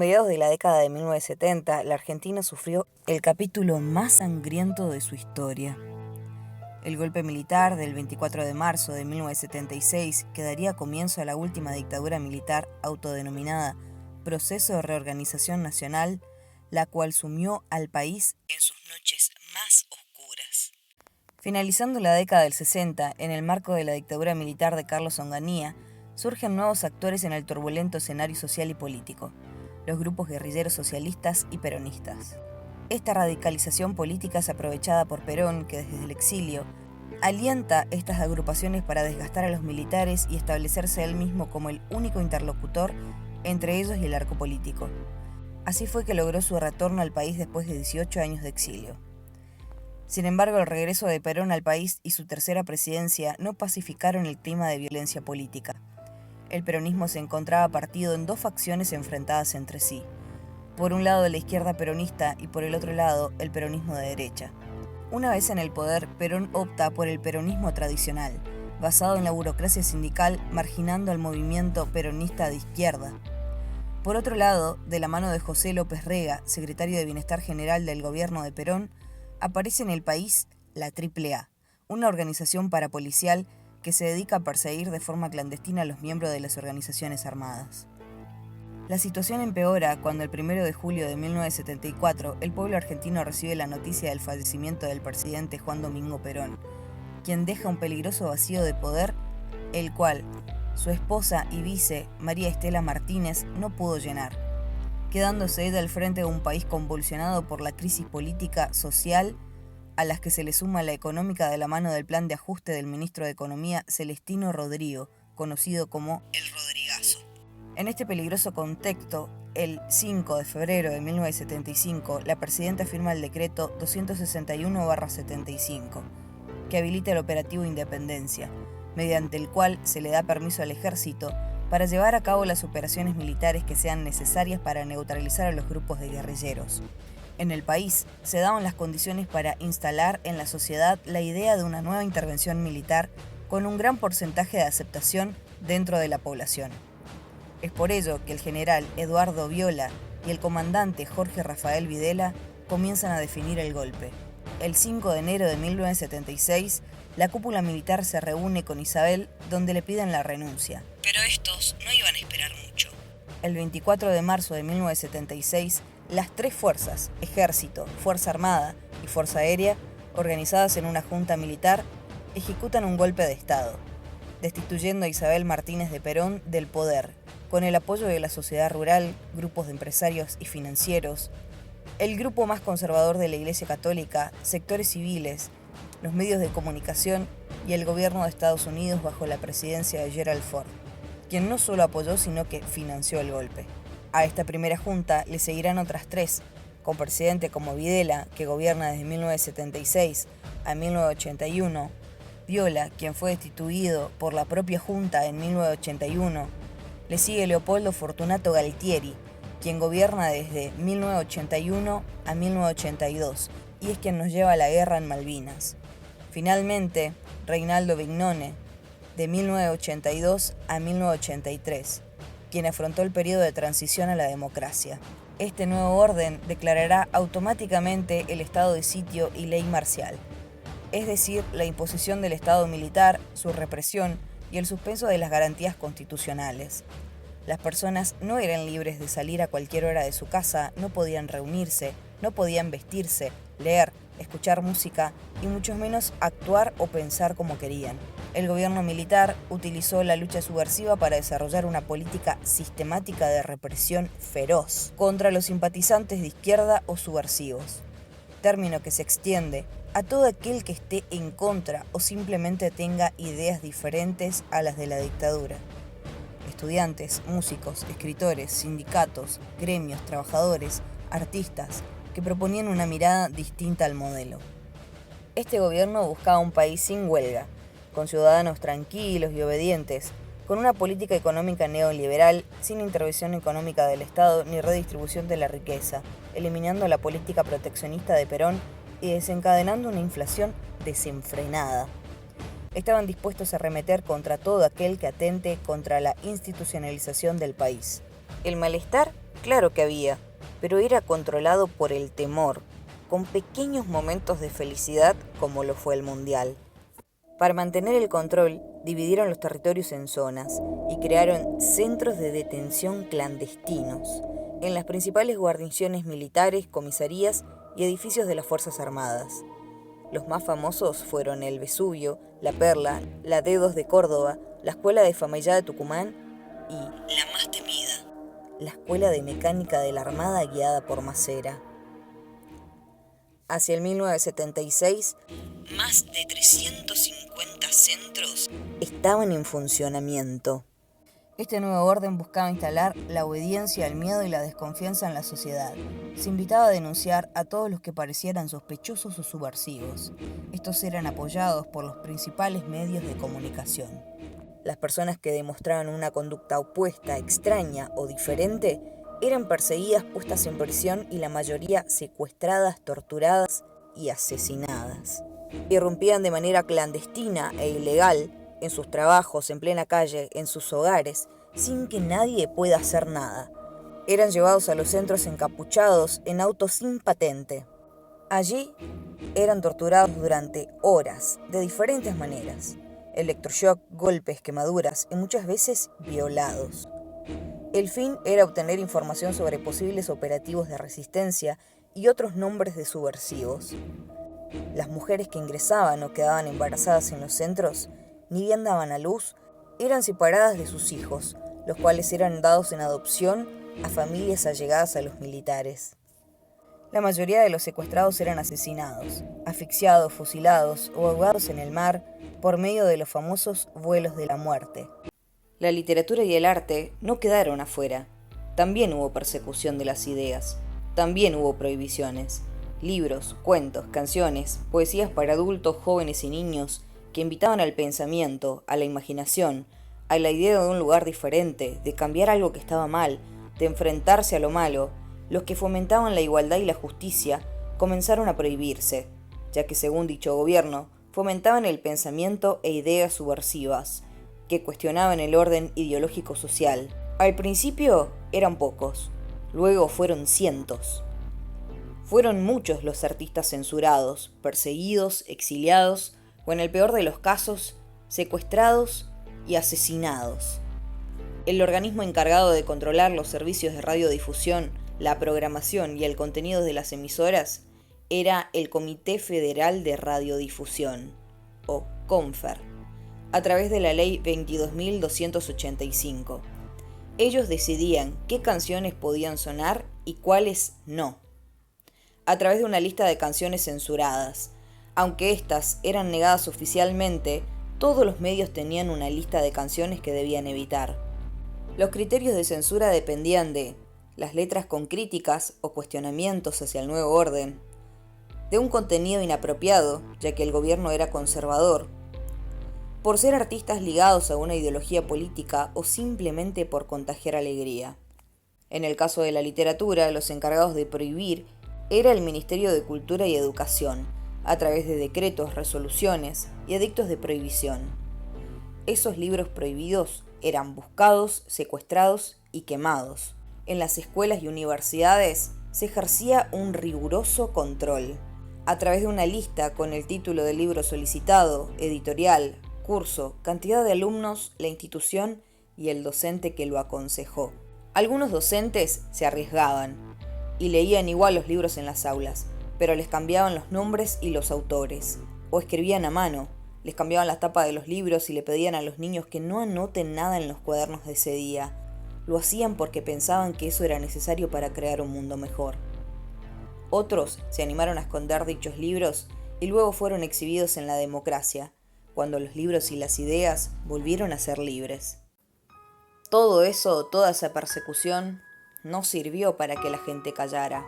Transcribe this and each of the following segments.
mediados de la década de 1970, la Argentina sufrió el capítulo más sangriento de su historia. El golpe militar del 24 de marzo de 1976 que daría comienzo a la última dictadura militar autodenominada Proceso de Reorganización Nacional, la cual sumió al país en sus noches más oscuras. Finalizando la década del 60, en el marco de la dictadura militar de Carlos Onganía, surgen nuevos actores en el turbulento escenario social y político, los grupos guerrilleros socialistas y peronistas. Esta radicalización política es aprovechada por Perón, que desde el exilio alienta estas agrupaciones para desgastar a los militares y establecerse él mismo como el único interlocutor entre ellos y el arco político. Así fue que logró su retorno al país después de 18 años de exilio. Sin embargo, el regreso de Perón al país y su tercera presidencia no pacificaron el clima de violencia política. El peronismo se encontraba partido en dos facciones enfrentadas entre sí. Por un lado la izquierda peronista y por el otro lado el peronismo de derecha. Una vez en el poder, Perón opta por el peronismo tradicional, basado en la burocracia sindical, marginando al movimiento peronista de izquierda. Por otro lado, de la mano de José López Rega, secretario de Bienestar General del gobierno de Perón, aparece en el país la AAA, una organización parapolicial que se dedica a perseguir de forma clandestina a los miembros de las organizaciones armadas. La situación empeora cuando el 1 de julio de 1974 el pueblo argentino recibe la noticia del fallecimiento del presidente Juan Domingo Perón, quien deja un peligroso vacío de poder, el cual su esposa y vice, María Estela Martínez, no pudo llenar, quedándose ella al frente de un país convulsionado por la crisis política, social, a las que se le suma la económica de la mano del plan de ajuste del ministro de Economía Celestino Rodrigo, conocido como el Rodrigazo. En este peligroso contexto, el 5 de febrero de 1975, la presidenta firma el decreto 261/75, que habilita el operativo Independencia, mediante el cual se le da permiso al ejército para llevar a cabo las operaciones militares que sean necesarias para neutralizar a los grupos de guerrilleros. En el país se daban las condiciones para instalar en la sociedad la idea de una nueva intervención militar con un gran porcentaje de aceptación dentro de la población. Es por ello que el general Eduardo Viola y el comandante Jorge Rafael Videla comienzan a definir el golpe. El 5 de enero de 1976, la cúpula militar se reúne con Isabel, donde le piden la renuncia. Pero estos no iban a esperar mucho. El 24 de marzo de 1976, las tres fuerzas, Ejército, Fuerza Armada y Fuerza Aérea, organizadas en una junta militar, ejecutan un golpe de Estado, destituyendo a Isabel Martínez de Perón del poder, con el apoyo de la sociedad rural, grupos de empresarios y financieros, el grupo más conservador de la Iglesia Católica, sectores civiles, los medios de comunicación y el gobierno de Estados Unidos bajo la presidencia de Gerald Ford, quien no solo apoyó sino que financió el golpe. A esta primera junta le seguirán otras tres, con presidente como Videla, que gobierna desde 1976 a 1981, Viola, quien fue destituido por la propia junta en 1981, le sigue Leopoldo Fortunato Galtieri, quien gobierna desde 1981 a 1982 y es quien nos lleva a la guerra en Malvinas. Finalmente, Reinaldo Vignone, de 1982 a 1983, quien afrontó el periodo de transición a la democracia. Este nuevo orden declarará automáticamente el estado de sitio y ley marcial, es decir, la imposición del estado militar, su represión y el suspenso de las garantías constitucionales. Las personas no eran libres de salir a cualquier hora de su casa, no podían reunirse, no podían vestirse, leer, escuchar música y mucho menos actuar o pensar como querían. El gobierno militar utilizó la lucha subversiva para desarrollar una política sistemática de represión feroz contra los simpatizantes de izquierda o subversivos, término que se extiende a todo aquel que esté en contra o simplemente tenga ideas diferentes a las de la dictadura. Estudiantes, músicos, escritores, sindicatos, gremios, trabajadores, artistas, que proponían una mirada distinta al modelo. Este gobierno buscaba un país sin huelga, con ciudadanos tranquilos y obedientes, con una política económica neoliberal, sin intervención económica del Estado ni redistribución de la riqueza, eliminando la política proteccionista de Perón y desencadenando una inflación desenfrenada. Estaban dispuestos a arremeter contra todo aquel que atente contra la institucionalización del país. El malestar Claro que había, pero era controlado por el temor, con pequeños momentos de felicidad como lo fue el Mundial. Para mantener el control, dividieron los territorios en zonas y crearon centros de detención clandestinos en las principales guarniciones militares, comisarías y edificios de las Fuerzas Armadas. Los más famosos fueron el Vesubio, la Perla, la D2 de Córdoba, la Escuela de Famallá de Tucumán y, la más temida, la Escuela de Mecánica de la Armada guiada por Macera. Hacia el 1976, más de 350 centros estaban en funcionamiento. Este nuevo orden buscaba instalar la obediencia, el miedo y la desconfianza en la sociedad. Se invitaba a denunciar a todos los que parecieran sospechosos o subversivos. Estos eran apoyados por los principales medios de comunicación. Las personas que demostraban una conducta opuesta, extraña o diferente eran perseguidas, puestas en prisión y la mayoría secuestradas, torturadas y asesinadas. Irrumpían de manera clandestina e ilegal en sus trabajos, en plena calle, en sus hogares, sin que nadie pueda hacer nada. Eran llevados a los centros encapuchados en autos sin patente. Allí eran torturados durante horas, de diferentes maneras. Electroshock, golpes, quemaduras y muchas veces violados. El fin era obtener información sobre posibles operativos de resistencia y otros nombres de subversivos. Las mujeres que ingresaban o quedaban embarazadas en los centros, ni bien daban a luz, eran separadas de sus hijos, los cuales eran dados en adopción a familias allegadas a los militares. La mayoría de los secuestrados eran asesinados, asfixiados, fusilados o ahogados en el mar por medio de los famosos vuelos de la muerte. La literatura y el arte no quedaron afuera. También hubo persecución de las ideas. También hubo prohibiciones. Libros, cuentos, canciones, poesías para adultos, jóvenes y niños que invitaban al pensamiento, a la imaginación, a la idea de un lugar diferente, de cambiar algo que estaba mal, de enfrentarse a lo malo. Los que fomentaban la igualdad y la justicia comenzaron a prohibirse, ya que según dicho gobierno, fomentaban el pensamiento e ideas subversivas, que cuestionaban el orden ideológico social. Al principio eran pocos, luego fueron cientos. Fueron muchos los artistas censurados, perseguidos, exiliados, o en el peor de los casos, secuestrados y asesinados. El organismo encargado de controlar los servicios de radiodifusión, la programación y el contenido de las emisoras era el Comité Federal de Radiodifusión, o CONFER, a través de la Ley 22.285. Ellos decidían qué canciones podían sonar y cuáles no, a través de una lista de canciones censuradas. Aunque éstas eran negadas oficialmente, todos los medios tenían una lista de canciones que debían evitar. Los criterios de censura dependían de las letras con críticas o cuestionamientos hacia el nuevo orden, de un contenido inapropiado, ya que el gobierno era conservador, por ser artistas ligados a una ideología política o simplemente por contagiar alegría. En el caso de la literatura, los encargados de prohibir era el Ministerio de Cultura y Educación, a través de decretos, resoluciones y edictos de prohibición. Esos libros prohibidos eran buscados, secuestrados y quemados. En las escuelas y universidades se ejercía un riguroso control. A través de una lista con el título del libro solicitado, editorial, curso, cantidad de alumnos, la institución y el docente que lo aconsejó. Algunos docentes se arriesgaban y leían igual los libros en las aulas, pero les cambiaban los nombres y los autores, o escribían a mano, les cambiaban la tapa de los libros y le pedían a los niños que no anoten nada en los cuadernos de ese día. Lo hacían porque pensaban que eso era necesario para crear un mundo mejor. Otros se animaron a esconder dichos libros y luego fueron exhibidos en la democracia, cuando los libros y las ideas volvieron a ser libres. Todo eso, toda esa persecución, no sirvió para que la gente callara.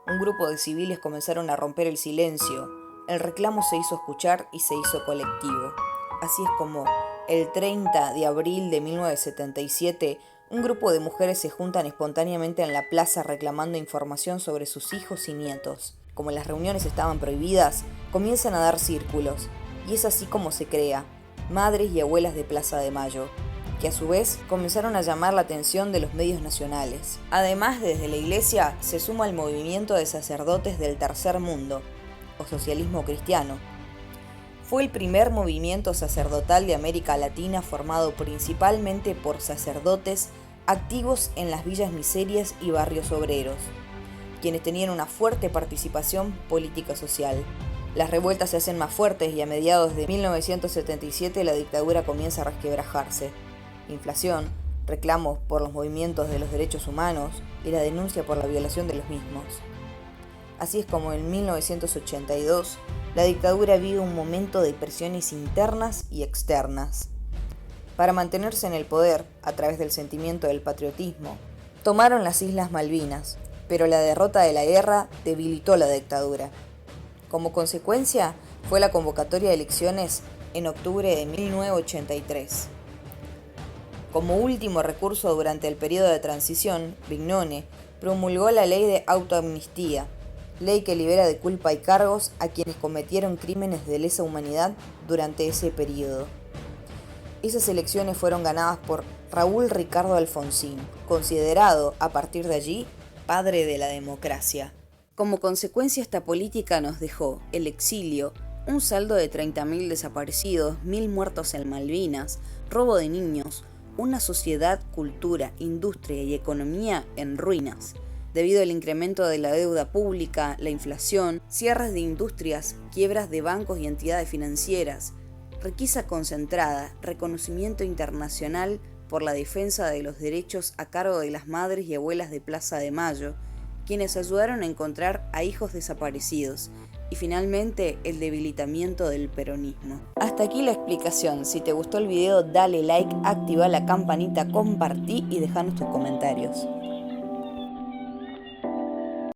Un grupo de civiles comenzaron a romper el silencio, el reclamo se hizo escuchar y se hizo colectivo. Así es como, el 30 de abril de 1977, un grupo de mujeres se juntan espontáneamente en la plaza reclamando información sobre sus hijos y nietos. Como las reuniones estaban prohibidas, comienzan a dar círculos, y es así como se crea Madres y Abuelas de Plaza de Mayo. que a su vez comenzaron a llamar la atención de los medios nacionales. Además, desde la Iglesia se suma el movimiento de sacerdotes del Tercer Mundo, o socialismo cristiano. Fue el primer movimiento sacerdotal de América Latina formado principalmente por sacerdotes activos en las villas miserias y barrios obreros, quienes tenían una fuerte participación política social. Las revueltas se hacen más fuertes y a mediados de 1977 la dictadura comienza a resquebrajarse. Inflación, reclamos por los movimientos de los derechos humanos y la denuncia por la violación de los mismos. Así es como en 1982 la dictadura vive un momento de presiones internas y externas. Para mantenerse en el poder, a través del sentimiento del patriotismo, tomaron las Islas Malvinas, pero la derrota de la guerra debilitó la dictadura. Como consecuencia, fue la convocatoria de elecciones en octubre de 1983. Como último recurso durante el periodo de transición, Vignone promulgó la ley de autoamnistía, ley que libera de culpa y cargos a quienes cometieron crímenes de lesa humanidad durante ese periodo. Esas elecciones fueron ganadas por Raúl Ricardo Alfonsín, considerado, a partir de allí, padre de la democracia. Como consecuencia, esta política nos dejó el exilio, un saldo de 30.000 desaparecidos, 1.000 muertos en Malvinas, robo de niños, una sociedad, cultura, industria y economía en ruinas, debido al incremento de la deuda pública, la inflación, cierres de industrias, quiebras de bancos y entidades financieras, riqueza concentrada, reconocimiento internacional por la defensa de los derechos a cargo de las madres y abuelas de Plaza de Mayo, quienes ayudaron a encontrar a hijos desaparecidos, y finalmente el debilitamiento del peronismo. Hasta aquí la explicación. Si te gustó el video, dale like, activa la campanita, compartí y dejanos tus comentarios.